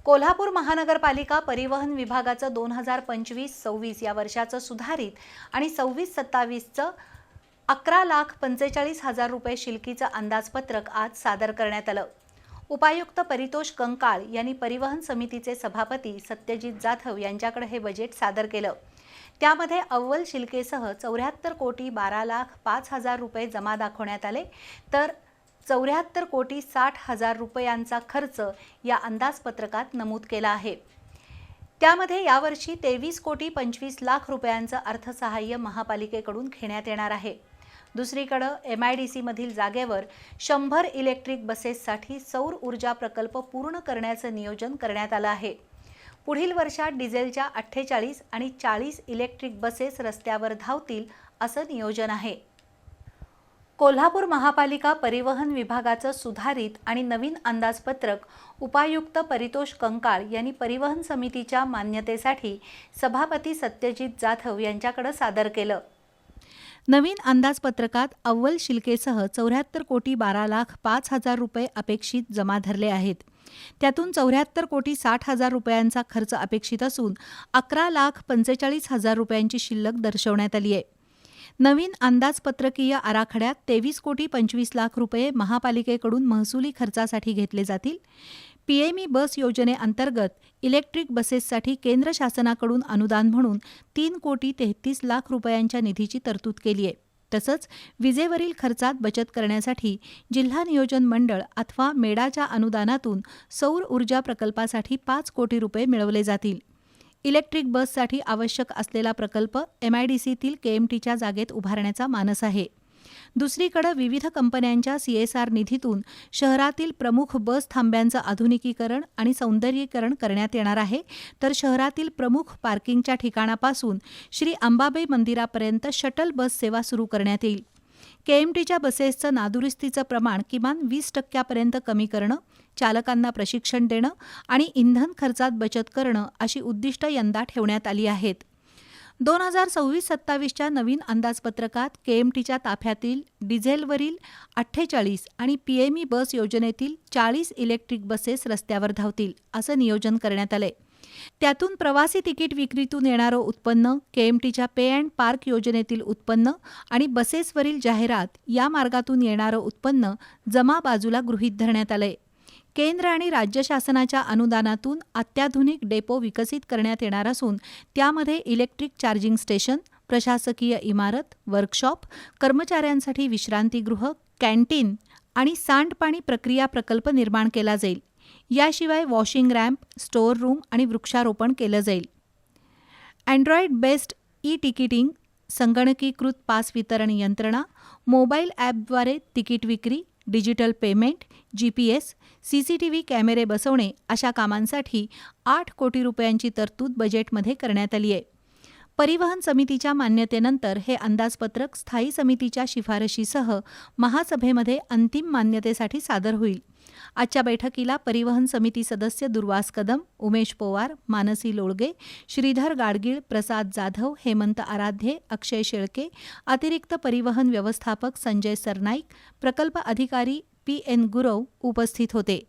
कोल्हापूर महानगरपालिका परिवहन विभागाचं 2025-26 या वर्षाचं सुधारित आणि 26-27चं 11,45,000 रुपये शिल्कीचं अंदाजपत्रक आज सादर करण्यात आलं। उपायुक्त परितोष कंकाळ यांनी परिवहन समितीचे सभापती सत्यजित जाधव यांच्याकडे हे बजेट सादर केलं। त्यामध्ये अव्वल शिल्केसह 74,12,05,000 रुपये जमा दाखवण्यात आले, तर 74,60,000 रुपयांचा खर्च या अंदाजपत्रकात नमूद केला आहे। त्यामध्ये यावर्षी 23,25,00,000 रुपयांचं अर्थसहाय्य महापालिकेकडून घेण्यात येणार आहे। दुसरीकडे MIDC मधील जागेवर 100 इलेक्ट्रिक बसेससाठी सौर ऊर्जा प्रकल्प पूर्ण करण्याचं नियोजन करण्यात आलं आहे। पुढील वर्षात डिझेलच्या 48 आणि 40 इलेक्ट्रिक बसेस रस्त्यावर धावतील असं नियोजन आहे। कोल्हापूर महापालिका परिवहन विभागाचं सुधारित आणि नवीन अंदाजपत्रक उपायुक्त परितोष कंकाळ यांनी परिवहन समितीच्या मान्यतेसाठी सभापती सत्यजित जाधव यांच्याकडे सादर केलं। नवीन अंदाजपत्रकात अव्वल शिल्केसह 74,12,05,000 रुपये अपेक्षित जमा धरले आहेत। त्यातून 74,60,000 रुपयांचा खर्च अपेक्षित असून 11,45,000 रुपयांची शिल्लक दर्शवण्यात आली आहे। नवीन अंदाजपत्रकीय आराखड्यात 23,25,00,000 रुपये महापालिकेकडून महसुली खर्चासाठी घेतले जातील। PME बस योजनेअंतर्गत इलेक्ट्रिक बसेससाठी केंद्र शासनाकडून अनुदान म्हणून 3,33,00,000 रुपयांच्या निधीची तरतूद केली आहे। तसंच विजेवरील खर्चात बचत करण्यासाठी जिल्हा नियोजन मंडळ अथवा मेडाच्या अनुदानातून सौर ऊर्जा प्रकल्पासाठी 5 कोटी रुपये मिळवले जातील। इलेक्ट्रिक बससाठी आवश्यक असलेला प्रकल्प MIDCतील KMTच्या जागेत उभारण्याचा मानस आहे। दुसरीकडे विविध कंपन्यांच्या CSR निधीतून शहरातील प्रमुख बस थांब्यांचं आधुनिकीकरण आणि सौंदर्यीकरण करण्यात येणार आहे, तर शहरातील प्रमुख पार्किंगच्या ठिकाणापासून श्री अंबाबाई मंदिरापर्यंत शटल बस सेवा सुरू करण्यात येईल। KMTच्या बसेसचं नादुरुस्तीचं प्रमाण किमान 20% कमी करणं, चालकांना प्रशिक्षण देणं आणि इंधन खर्चात बचत करणं अशी उद्दिष्ट यंदा ठेवण्यात आली आहेत। 2026-27च्या नवीन अंदाजपत्रकात KMTच्या ताफ्यातील डिझेलवरील 48 आणि PME बस योजनेतील 40 इलेक्ट्रिक बसेस रस्त्यावर धावतील असं नियोजन करण्यात आलंय। त्यातून प्रवासी तिकीट विक्रीतून येणारं उत्पन्न, KMTच्या पे अँड पार्क योजनेतील उत्पन्न आणि बसेसवरील जाहिरात या मार्गातून येणारं उत्पन्न जमा बाजूला गृहीत धरण्यात आलंय। केंद्र आणि राज्य शासनाच्या अनुदानातून अत्याधुनिक डेपो विकसित करण्यात येणार असून त्यामध्ये इलेक्ट्रिक चार्जिंग स्टेशन, प्रशासकीय इमारत, वर्कशॉप, कर्मचाऱ्यांसाठी विश्रांतीगृह, कॅन्टीन आणि सांडपाणी प्रक्रिया प्रकल्प निर्माण केला जाईल। याशिवाय वॉशिंग रॅम्प, स्टोअर रूम आणि वृक्षारोपण केलं जाईल। अँड्रॉइड बेस्ड ई-तिकीटिंग, संगणकीकृत पास वितरण यंत्रणा, मोबाईल ॲपद्वारे तिकीट विक्री, डिजिटल पेमेंट, GPS, CCTV कॅमेरे बसवणे अशा कामांसाठी 8 कोटी रुपयांची तरतूद बजेटमध्ये करण्यात आली आहे। परिवहन समितीच्या मान्यतेनंतर हे अंदाजपत्रक स्थायी समितीच्या शिफारशीसह महासभेमध्ये अंतिम मान्यतेसाठी सादर होईल। आजच्या बैठकीला परिवहन समिती सदस्य दुर्वास कदम, उमेश पवार, मानसी लोळगे, श्रीधर गाडगीळ, प्रसाद जाधव, हेमंत आराध्ये, अक्षय शेळके, अतिरिक्त परिवहन व्यवस्थापक संजय सरनाईक, प्रकल्प अधिकारी PN गुरव उपस्थित होते।